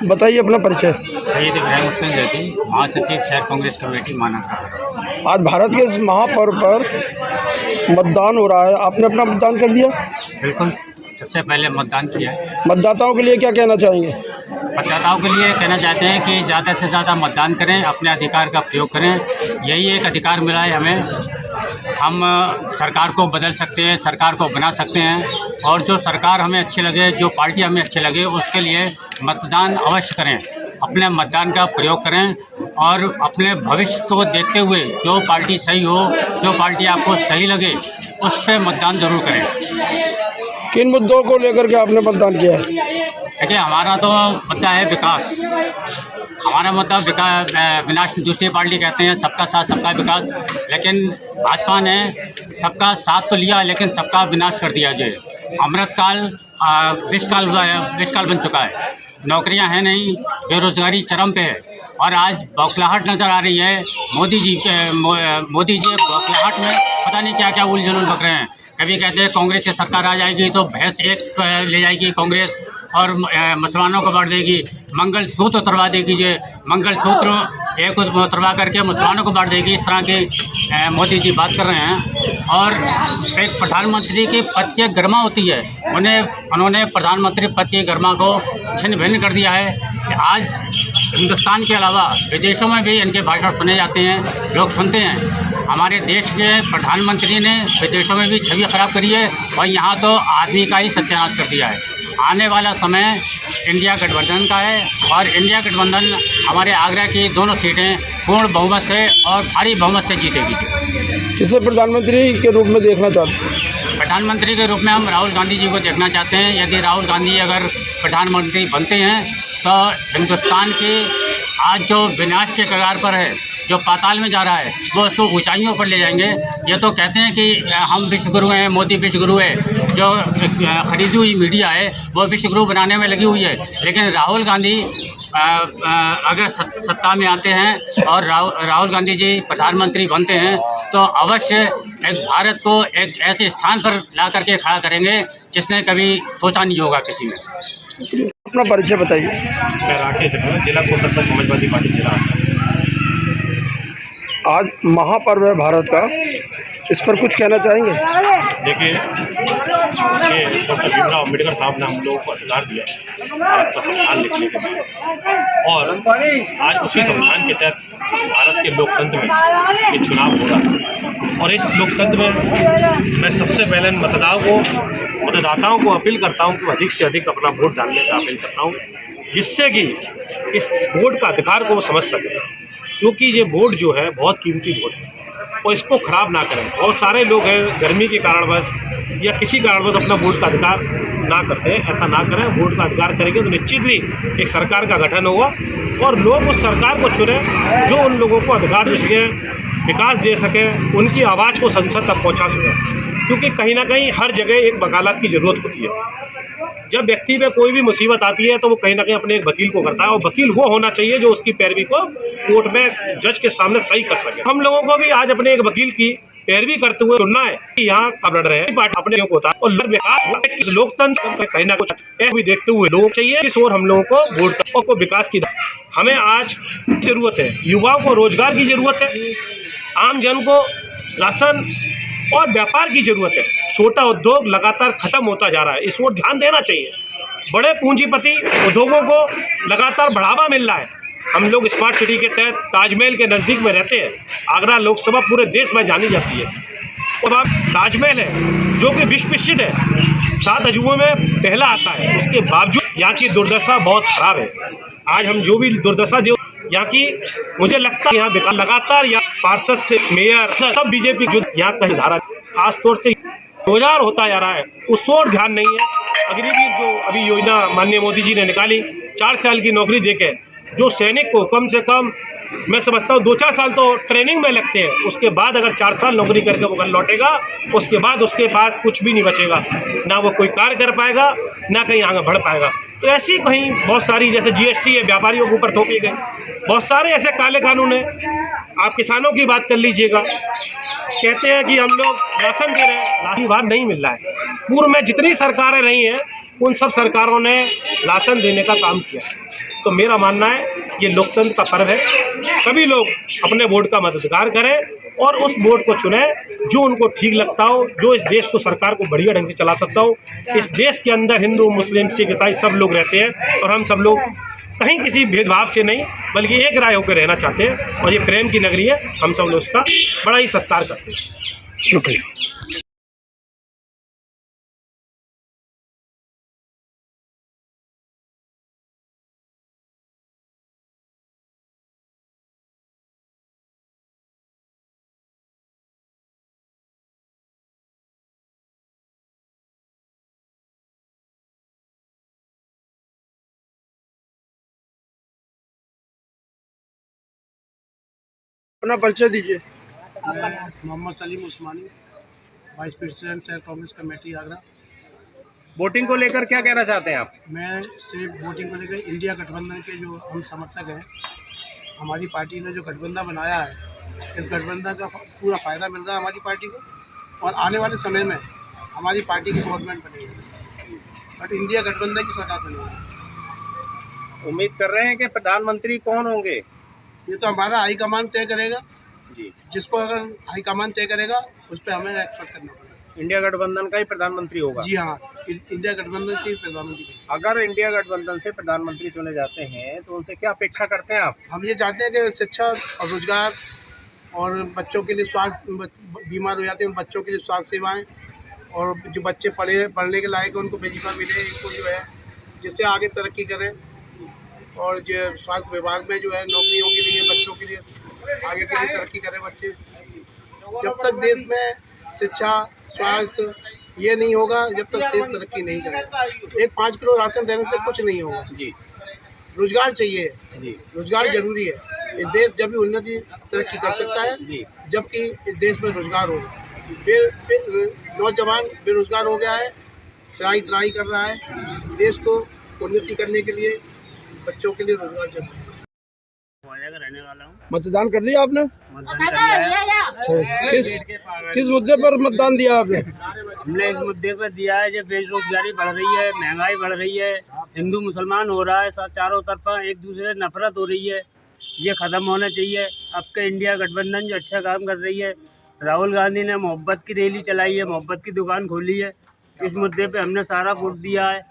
बताइए अपना परिचय। शहीद इब्राहिम हुसैन जैदी, महासचिव शहर कांग्रेस कमेटी मानव। आज भारत के इस महापर्व पर मतदान हो रहा है, आपने अपना मतदान कर दिया? बिल्कुल, सबसे पहले मतदान किया है। मतदाताओं के लिए क्या कहना चाहेंगे? मतदाताओं के लिए कहना चाहते हैं कि ज़्यादा से ज़्यादा मतदान करें, अपने अधिकार का प्रयोग करें। यही एक अधिकार मिला है हमें। हम सरकार को बदल सकते हैं, सरकार को बना सकते हैं, और जो सरकार हमें अच्छी लगे, जो पार्टी हमें अच्छी लगे, उसके लिए मतदान अवश्य करें। अपने मतदान का प्रयोग करें और अपने भविष्य को देखते हुए जो पार्टी सही हो, जो पार्टी आपको सही लगे, उस पर मतदान ज़रूर करें। किन मुद्दों को लेकर के आपने मतदान किया है? देखिए, हमारा तो मुद्दा है विकास। हमारा मुद्दा विनाश दूसरी पार्टी कहते हैं सबका साथ सबका विकास, लेकिन भाजपा ने सबका साथ तो लिया लेकिन सबका विनाश कर दिया। जो अमृतकाल विषकाल बन चुका है। नौकरियां हैं नहीं, बेरोजगारी चरम पे है, और आज बौखलाहट नज़र आ रही है। मोदी जी बौखलाहट में पता नहीं क्या क्या उल जुलूल बक रहे हैं। कभी कहते हैं कांग्रेस की सरकार आ जाएगी तो भैंस एक ले जाएगी कांग्रेस और मुसलमानों को बांट देगी, मंगल सूत्र उतरवा देगी। जो मंगल सूत्र एक उतरवा करके मुसलमानों को बांट देगी, इस तरह के मोदी जी बात कर रहे हैं। और एक प्रधानमंत्री की पद की गरिमा होती है, उन्होंने प्रधानमंत्री पद की गरिमा को छिन्न भिन्न कर दिया है। आज हिंदुस्तान के अलावा विदेशों में भी इनके भाषण सुने जाते हैं, लोग सुनते हैं। हमारे देश के प्रधानमंत्री ने विदेशों में भी छवि खराब करी है, और यहाँ तो आदमी का ही सत्यानाश कर दिया है। आने वाला समय इंडिया गठबंधन का है, और इंडिया गठबंधन हमारे आगरा की दोनों सीटें पूर्ण बहुमत से और भारी बहुमत से जीतेगी। किसे प्रधानमंत्री के रूप में देखना चाहते हैं? प्रधानमंत्री के रूप में हम राहुल गांधी जी को देखना चाहते हैं। यदि राहुल गांधी अगर प्रधानमंत्री बनते हैं तो हिंदुस्तान के आज जो विनाश के कगार पर है, जो पाताल में जा रहा है, वो उसको ऊंचाइयों पर ले जाएंगे। ये तो कहते हैं कि हम विश्वगुरु हैं, मोदी विश्वगुरु है। जो खरीदी हुई मीडिया है वो विश्वगुरु बनाने में लगी हुई है, लेकिन राहुल गांधी अगर सत्ता में आते हैं और राहुल गांधी जी प्रधानमंत्री बनते हैं तो अवश्य एक भारत को एक ऐसे स्थान पर ला करके खड़ा करेंगे जिसने कभी सोचा नहीं होगा किसी ने। अपना परिचय बताइए। मैं राकेश जिला कोषाध्यक्ष समाजवादी पार्टी जिला। आज महापर्व है भारत का, इस पर कुछ कहना चाहेंगे? देखिए, ये डॉक्टर भीमराव अम्बेडकर साहब ने हम लोगों को अधिकार दिया भारत का संविधान लिखने के लिए, और आज उसी संविधान के तहत भारत के लोकतंत्र में ये चुनाव हो रहा है। और इस लोकतंत्र में मैं सबसे पहले मतदाताओं को अपील करता हूँ कि अधिक से अधिक अपना वोट डालने का अपील करता हूँ, जिससे कि इस वोट का अधिकार को वो समझ सकें, क्योंकि ये वोट जो है बहुत कीमती वोट है, और इसको ख़राब ना करें। बहुत सारे लोग हैं गर्मी के कारणवश या किसी कारणवश अपना वोट का अधिकार ना करते हैं, ऐसा ना करें। वोट का अधिकार करेंगे तो निश्चित ही एक सरकार का गठन होगा, और लोग उस सरकार को चुनें जो उन लोगों को अधिकार दे सके, विकास दे सके, उनकी आवाज़ को संसद तक पहुँचा सके। क्योंकि कहीं ना कहीं हर जगह एक वकालत की ज़रूरत होती है। जब व्यक्ति पे कोई भी मुसीबत आती है तो वो कहीं ना कहीं अपने एक वकील को करता है, और वकील वो होना चाहिए जो उसकी पैरवी को कोर्ट में जज के सामने सही कर सके। हम लोगों को भी आज अपने एक वकील की पैरवी करते हुए सुनना है कि यहाँ कब लड़ रहे हैं पार्टी अपने को होता है, और लोकतंत्र कहीं ना कुछ भी देखते हुए लोग चाहिए इस ओर हम लोगों को वोट को विकास की हमें आज जरूरत है। युवाओं को रोजगार की जरूरत है, आम जन को राशन और व्यापार की जरूरत है। छोटा उद्योग लगातार खत्म होता जा रहा है, इस ओर ध्यान देना चाहिए। बड़े पूंजीपति उद्योगों को लगातार बढ़ावा मिल रहा है। हम लोग स्मार्ट सिटी के तहत ताजमहल के नज़दीक में रहते हैं। आगरा लोकसभा पूरे देश में जानी जाती है, और अब ताजमहल है जो कि विश्व प्रसिद्ध है, 7 अजूबों में पहला आता है। उसके बावजूद यहाँ की दुर्दशा बहुत खराब है। आज हम जो भी दुर्दशा जो यहाँ की, मुझे लगता है यहाँ लगातार यहाँ पार्षद से मेयर सब बीजेपी जो यहाँ कहीं धारा खासतौर से रोजगार होता जा रहा है, उस ओर ध्यान नहीं है। अग्निवीर जो अभी योजना माननीय मोदी जी ने निकाली, 4 साल की नौकरी देके जो सैनिक को कम से कम मैं समझता हूँ 2-4 साल तो ट्रेनिंग में लगते हैं, उसके बाद अगर 4 साल नौकरी करके वो घर लौटेगा, उसके बाद उसके पास कुछ भी नहीं बचेगा, ना वो कोई कार्य कर पाएगा, ना कहीं आगे बढ़ पाएगा। तो ऐसी कहीं बहुत सारी, जैसे जीएसटी है व्यापारियों के ऊपर थोपी गई, बहुत सारे ऐसे काले कानून हैं। आप किसानों की बात कर लीजिएगा, कहते हैं कि हम लोग राशन दे रहे हैं, राशन बाहर नहीं मिल रहा है। पूर्व में जितनी सरकारें रही हैं उन सब सरकारों ने राशन देने का काम किया। तो मेरा मानना है ये लोकतंत्र का पर्व है, सभी लोग अपने वोट का मताधिकार करें और उस वोट को चुने जो उनको ठीक लगता हो, जो इस देश को सरकार को बढ़िया ढंग से चला सकता हो। इस देश के अंदर हिंदू, मुस्लिम, सिख, ईसाई सब लोग रहते हैं और हम सब लोग कहीं किसी भेदभाव से नहीं बल्कि एक राय होकर रहना चाहते हैं और ये प्रेम की नगरी है। हम सब लोग उसका बड़ा ही सत्कार करते हैं। शुक्रिया। अपना परिचय दीजिए। मैं मोहम्मद सलीम उस्मानी, वाइस प्रेसिडेंट शहर कांग्रेस कमेटी आगरा। वोटिंग को लेकर क्या कहना चाहते हैं आप? मैं सिर्फ वोटिंग को लेकर इंडिया गठबंधन के जो हम समर्थक हैं, हमारी पार्टी ने जो गठबंधन बनाया है, इस गठबंधन का पूरा फ़ायदा मिल रहा है हमारी पार्टी को और आने वाले समय में हमारी पार्टी की गवर्नमेंट बनेगी बट इंडिया गठबंधन की सरकार बनेगी। उम्मीद कर रहे हैं कि प्रधानमंत्री कौन होंगे? ये तो हमारा हाईकमान तय करेगा जी, जिसको अगर हाईकमान तय करेगा उस पर हमें एक्सपेक्ट करना पड़ेगा। इंडिया गठबंधन का ही प्रधानमंत्री होगा? जी हाँ, इंडिया गठबंधन से ही प्रधानमंत्री। अगर इंडिया गठबंधन से प्रधानमंत्री चुने जाते हैं तो उनसे क्या अपेक्षा करते हैं आप? हम ये चाहते हैं कि शिक्षा और रोजगार और बच्चों के लिए स्वास्थ्य, बीमार हो जाते हैं बच्चों के लिए स्वास्थ्य सेवाएं और जो बच्चे पढ़ने के लायक उनको वजीफा मिले, इनको जो है जिससे आगे तरक्की करें और जो स्वास्थ्य विभाग में जो है नौकरियों के लिए बच्चों के लिए आगे के लिए तरक्की करें बच्चे। जब तक देश में शिक्षा, स्वास्थ्य ये नहीं होगा, जब तक देश तरक्की नहीं करेगा। एक 5 किलो राशन देने से कुछ नहीं होगा जी। रोजगार चाहिए जी, रोजगार जरूरी है। इस देश जब भी उन्नति तरक्की कर सकता है जी। जबकि इस देश में रोजगार होगा। नौजवान बेरोजगार हो गया है, त्राही कर रहा है। देश को उन्नति करने के लिए बच्चों के लिए रोजगार जरूरी है। रहने वाला हूँ। मतदान कर दिया आपने? मतदान कर लिया अच्छा, किस मुद्दे पर मतदान दिया आपने? हमने इस मुद्दे पर दिया है जब बेरोजगारी बढ़ रही है, महंगाई बढ़ रही है, हिंदू मुसलमान हो रहा है, चारों तरफा एक दूसरे से नफरत हो रही है, ये ख़त्म होना चाहिए। अब के इंडिया गठबंधन जो अच्छा काम कर रही है, राहुल गांधी ने मोहब्बत की रैली चलाई है, मोहब्बत की दुकान खोली है, इस मुद्दे पे हमने सारा वोट दिया है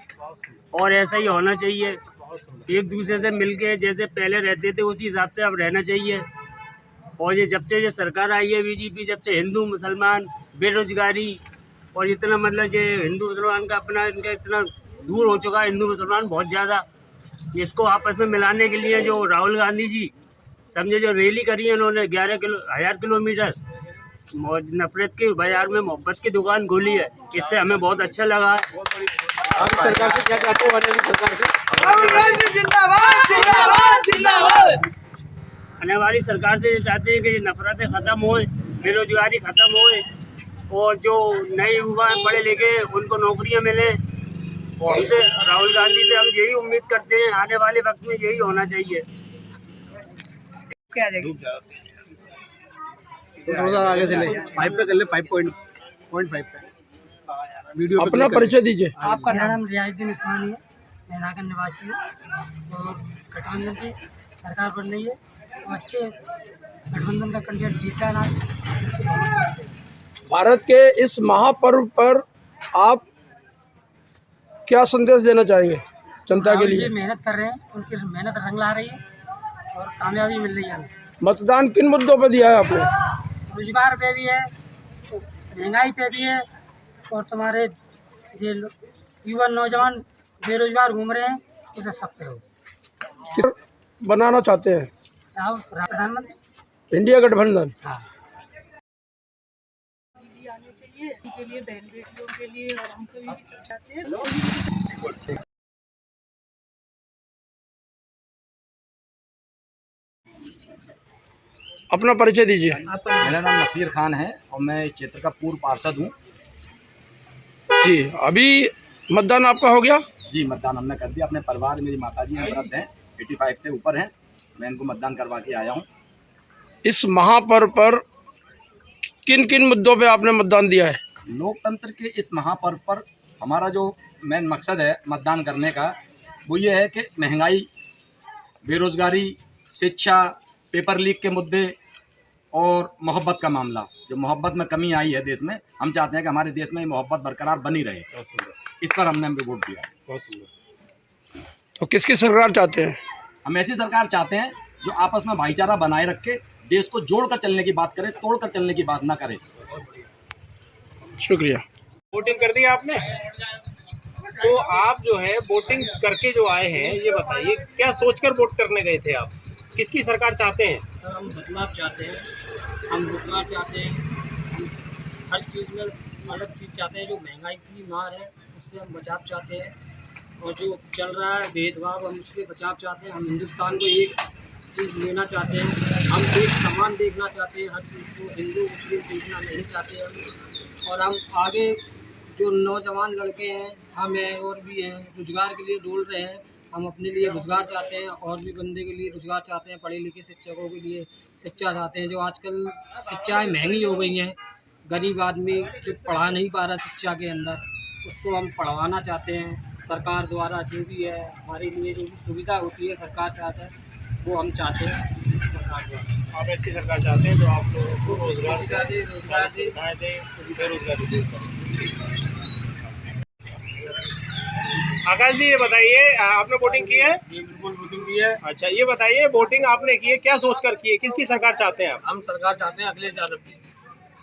और ऐसा ही होना चाहिए। एक दूसरे से मिलके जैसे पहले रहते थे उसी हिसाब से अब रहना चाहिए। और ये जब से ये सरकार आई है बीजेपी, जब से हिंदू मुसलमान, बेरोजगारी और इतना मतलब ये हिंदू मुसलमान का अपना इनका इतना दूर हो चुका है, हिंदू मुसलमान बहुत ज़्यादा। इसको आपस में मिलाने के लिए जो राहुल गांधी जी समझे जो रैली करी है उन्होंने 11,000 किलोमीटर नफरत के बाजार में मोहब्बत की दुकान खोली है, इससे हमें बहुत अच्छा लगा है। सरकार से क्या चाहते हो? सरकार से आने वाली सरकार से ये चाहते हैं कि नफरतें ख़त्म होए, बेरोजगारी ख़त्म होए और जो नए युवा हैं पढ़े लिखे उनको नौकरियां मिले। और हमसे राहुल गांधी से हम यही उम्मीद करते हैं, आने वाले वक्त में यही होना चाहिए। क्या आगे से ले 5 पे कर ले, 5.5 पे वीडियो अपना परिचय दीजिए। आपका नाम रियाजुद्दीन इस्मानी है, मैं नागन निवासी हूँ और गठबंधन की सरकार बन रही है और अच्छे गठबंधन का कैंडिडेट जीत रहा है। भारत के इस महापर्व पर आप क्या संदेश देना चाहेंगे जनता के लिए? मेहनत कर रहे हैं, उनकी मेहनत रंग ला रही है और कामयाबी मिल रही है हमें। मतदान किन मुद्दों पर दिया है आपने? रोजगार पे भी है, महंगाई पे भी है और तुम्हारे ये युवा नौजवान बेरोजगार घूम रहे हैं, उसे सब पे हो। किस बनाना चाहते हैं? प्रधानमंत्री इंडिया गठबंधन। हाँ। आने चाहिए के लिए, बहन बेटियों के लिए और हम कभी भी सब चाहते हैं। अपना परिचय दीजिए। मेरा नाम नसीर खान है और मैं इस क्षेत्र का पूर्व पार्षद हूँ। जी, अभी मतदान आपका हो गया? जी, मतदान हमने कर दिया। अपने परिवार मेरी माताजी हैं, व्रत हैं, 85 से ऊपर हैं, मैं इनको मतदान करवा के आया हूँ। इस महापर्व पर किन किन मुद्दों पे आपने मतदान दिया है? लोकतंत्र के इस महापर्व पर हमारा जो मेन मकसद है मतदान करने का वो ये है कि महंगाई, बेरोजगारी, शिक्षा, पेपर लीक के मुद्दे और मोहब्बत का मामला, जो मोहब्बत में कमी आई है देश में, हम चाहते हैं कि हमारे देश में मोहब्बत बरकरार बनी रहे। इस पर हमने वोट दिया। तो किसकी सरकार चाहते हैं? हम ऐसी सरकार चाहते हैं जो आपस में भाईचारा बनाए रखे, देश को जोड़कर चलने की बात करे, तोड़कर चलने की बात ना करे। शुक्रिया। वोटिंग कर दी आपने? तो आप जो है वोटिंग करके जो आए हैं, ये बताइए क्या सोचकर वोट करने गए थे आप? किसकी सरकार चाहते हैं? सर हम बदलाव चाहते हैं, हम रोजगार चाहते हैं, हम हर चीज़ में अलग चीज़ चाहते हैं। जो महंगाई की मार है उससे हम बचाव चाहते हैं, और जो चल रहा है भेदभाव हम उससे बचाव चाहते हैं। हम हिंदुस्तान को एक चीज़ लेना चाहते हैं, हम एक समान देखना चाहते हैं, हर चीज़ को हिंदू मुस्लिम देखना नहीं चाहते हम। और हम आगे जो नौजवान लड़के हैं, हम हैं और भी हैं, रोजगार के लिए डोल रहे हैं। हम अपने लिए रोजगार चाहते हैं और भी बंदे के लिए रोजगार चाहते हैं, पढ़े लिखे शिक्षकों के लिए शिक्षा चाहते हैं। जो आजकल शिक्षाएं महंगी हो गई हैं, गरीब आदमी जो पढ़ा नहीं पा रहा शिक्षा के अंदर, उसको हम पढ़वाना चाहते हैं। सरकार द्वारा जो भी है हमारे लिए जो भी सुविधा होती है सरकार चाहता है वो हम चाहते हैं सरकार द्वारा। आप ऐसी सरकार चाहते हैं जो आप लोगों को रोजगार दे, रोजगार से दे, बेरोजगारी दूर करे। आकाश जी ये बताइए, आपने वोटिंग की है? बिल्कुल वोटिंग की है। अच्छा ये बताइए, वोटिंग आपने की है, क्या सोचकर की है? किसकी सरकार चाहते हैं आप? हम सरकार चाहते हैं अखिलेश यादव की।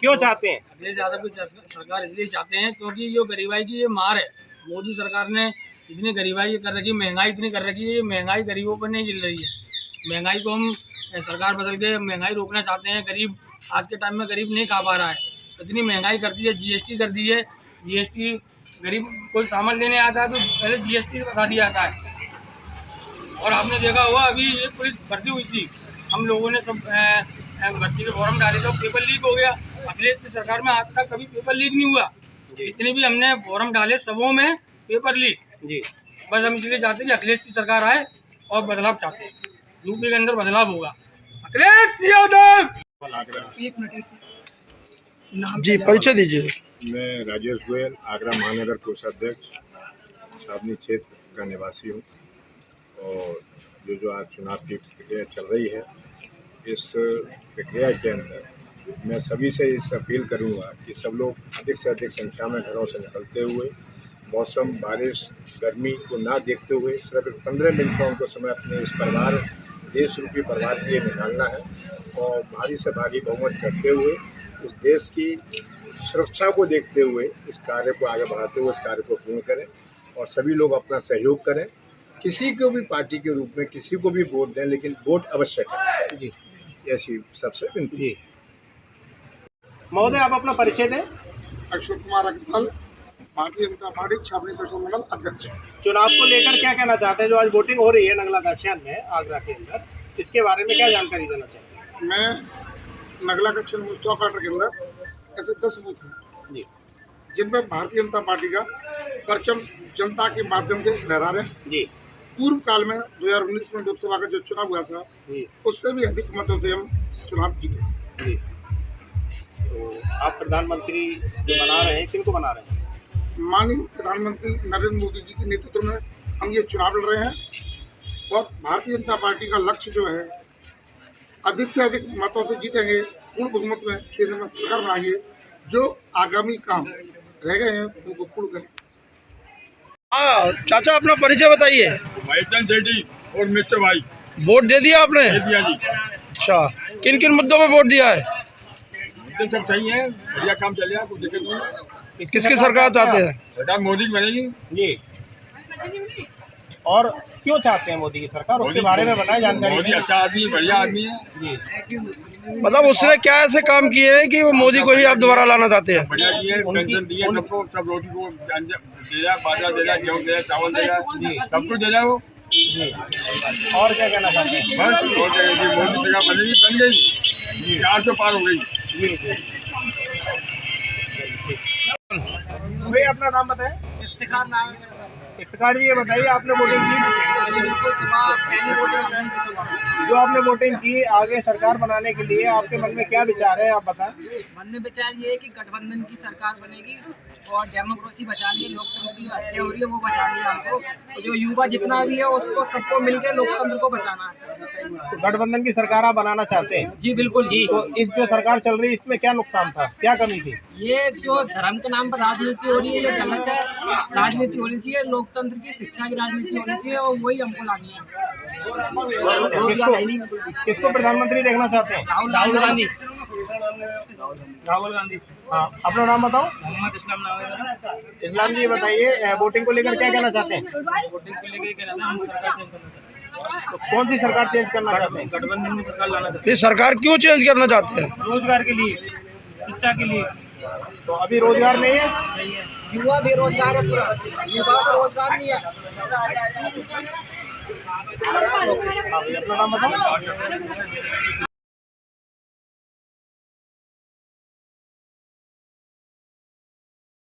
क्यों चाहते हैं? अखिलेश यादव की सरकार इसलिए चाहते हैं क्योंकि जो गरीबाई की ये मार है, मोदी सरकार ने इतनी गरीबाई कर रखी, महंगाई इतनी कर रखी है, ये महंगाई गरीबों पर नहीं झेल रही है। महंगाई को हम सरकार बदल के महंगाई रोकना चाहते हैं। गरीब आज के टाइम में गरीब नहीं खा पा रहा है, इतनी महंगाई कर दी है, जीएसटी कर दी है। जीएसटी गरीब कोई सामान लेने आता है तो पहले जीएसटी बता दिया जाता है। और आपने देखा होगा अभी ये पुलिस भर्ती हुई थी, हम लोगों ने सब भर्ती के फॉर्म डाले तो पेपर लीक हो गया। अखिलेश की सरकार में आज तक कभी पेपर लीक नहीं हुआ, जितने भी हमने फॉर्म डाले सबों में पेपर लीक जी। बस हम इसलिए चाहते हैं कि अखिलेश की सरकार आए और बदलाव चाहते हैं, यूपी के अंदर बदलाव होगा। अखिलेश यादव। जी परिचय दीजिए। मैं राजेश गोयल, आगरा महानगर कोषाध्यक्ष, छावनी क्षेत्र का निवासी हूँ। और जो आज चुनाव की प्रक्रिया चल रही है, इस प्रक्रिया के अंदर मैं सभी से इस अपील करूँगा कि सब लोग अधिक से अधिक संख्या में घरों से निकलते हुए, मौसम, बारिश, गर्मी को ना देखते हुए सिर्फ 15 मिनट का उनको समय अपने इस परिवार, देश रूपी परिवार के लिए निकालना है और भारी से भारी बहुमत करते हुए इस देश की सुरक्षा को देखते हुए इस कार्य को आगे बढ़ाते हुए इस कार्य को पूर्ण करें और सभी लोग अपना सहयोग करें। किसी को भी पार्टी के रूप में किसी को भी वोट दें, लेकिन वोट अवश्य करें जी, ऐसी सबसे विनती। महोदय आप अपना परिचय दें। अशोक कुमार अग्रवाल, भारतीय जनता पार्टी छावनी परिषद मंडल अध्यक्ष। चुनाव को लेकर क्या कहना चाहते हैं? जो आज वोटिंग हो रही है नगला गाछियान में, आगरा के अंदर, इसके बारे में क्या जानकारी देना चाहते हैं? मैं नगला गाछियान मुस्तफा काटर के अंदर ऐसे 10 बूथ हैं जी, जिन पर भारतीय जनता पार्टी का परचम जनता के माध्यम से लहरा रहे हैं जी। पूर्व काल में 2019 में लोकसभा का जो चुनाव हुआ था उससे भी अधिक मतों से हम चुनाव जीते जी। तो आप प्रधानमंत्री जो बना रहे हैं, किनको बना रहे हैं? माननीय प्रधानमंत्री नरेंद्र मोदी जी के नेतृत्व में हम ये चुनाव लड़ रहे हैं और भारतीय जनता पार्टी का लक्ष्य जो है अधिक से अधिक मतों से जीतेंगे, पूर्ण बहुमत में केंद्र में सरकार बनाएंगे। जो आगामी काम रह गए हैं उनको पूर्ण करेंगे। चाचा अपना परिचय बताइए। भाईचंद सेठी और मिस्टर भाई। वोट दे दिया आपने? दे दिया जी। अच्छा, किन किन मुद्दों पे वोट दिया है? मुद्दे सब सही है, बढ़िया काम चल रहा है, कोई दिक्कत नहीं। किसकी सरकार चाहते हैं? सरकार मोदी की बनेगी जी। और क्यों चाहते हैं मोदी की सरकार, उसके बारे में बताएं जानकारी। मोदी अच्छा आदमी, बढ़िया आदमी है जी। मतलब उसने क्या ऐसे काम किए हैं कि वो मोदी को ही आप दोबारा लाना चाहते हैं? बढ़िया दिए, पेंशन दिए सबको, सब रोटी को दिया, बाजरा दिया, गेहूँ दिया, चावल दिया, सब कुछ दिया वो जी। और क्या कहना चाहते हैं? बस मोदी सरकार बनेगी, बन गई, 400 पार हो गई। भाई अपना नाम बताएं। इफ्तिखार नाम है मेरा साहब। इफ्तिकार जी, ये बताइए आपने वोटिंग की? बिल्कुल, सुबह पहली वोटिंग हमने की सुबह। जो आपने वोटिंग की, आगे सरकार बनाने के लिए आपके मन में क्या विचार है, आप बताएं। मन में विचार ये है कि गठबंधन की सरकार बनेगी और डेमोक्रेसी बचानी है, लोकतंत्र की जो हत्या हो रही है वो बचानी है हमको। तो जो युवा जितना भी है उसको सबको मिलकर लोकतंत्र को बचाना है। तो गठबंधन की सरकार आप बनाना चाहते हैं? जी बिल्कुल जी। तो इस जो सरकार चल रही है इसमें क्या नुकसान था, क्या कमी थी? ये जो धर्म के नाम पर राजनीति हो रही है ये गलत है। राजनीति होनी चाहिए, लोकतंत्र की शिक्षा की राजनीति होनी चाहिए और वही हमको लानी है। किसको प्रधानमंत्री देखना चाहते हैं? राहुल गांधी। राहुल गांधी। हाँ, अपना नाम बताओ। मोहम्मद इस्लाम नाम है। इस्लाम जी, ये बताइए वोटिंग को लेकर क्या कहना चाहते हैं? वोटिंग को लेके कहना हम सरकार चेंज करना चाहते हैं। तो कौन सी सरकार चेंज करना चाहते हैं? गठबंधन में सरकार लाना चाहते ये सरकार क्यों चेंज करना चाहते हैं? हैं, रोजगार के लिए, शिक्षा के लिए। तो अभी रोजगार नहीं है, युवा बेरोजगार है, पूरा युवा को रोजगार नहीं है। अपना नाम बताओ।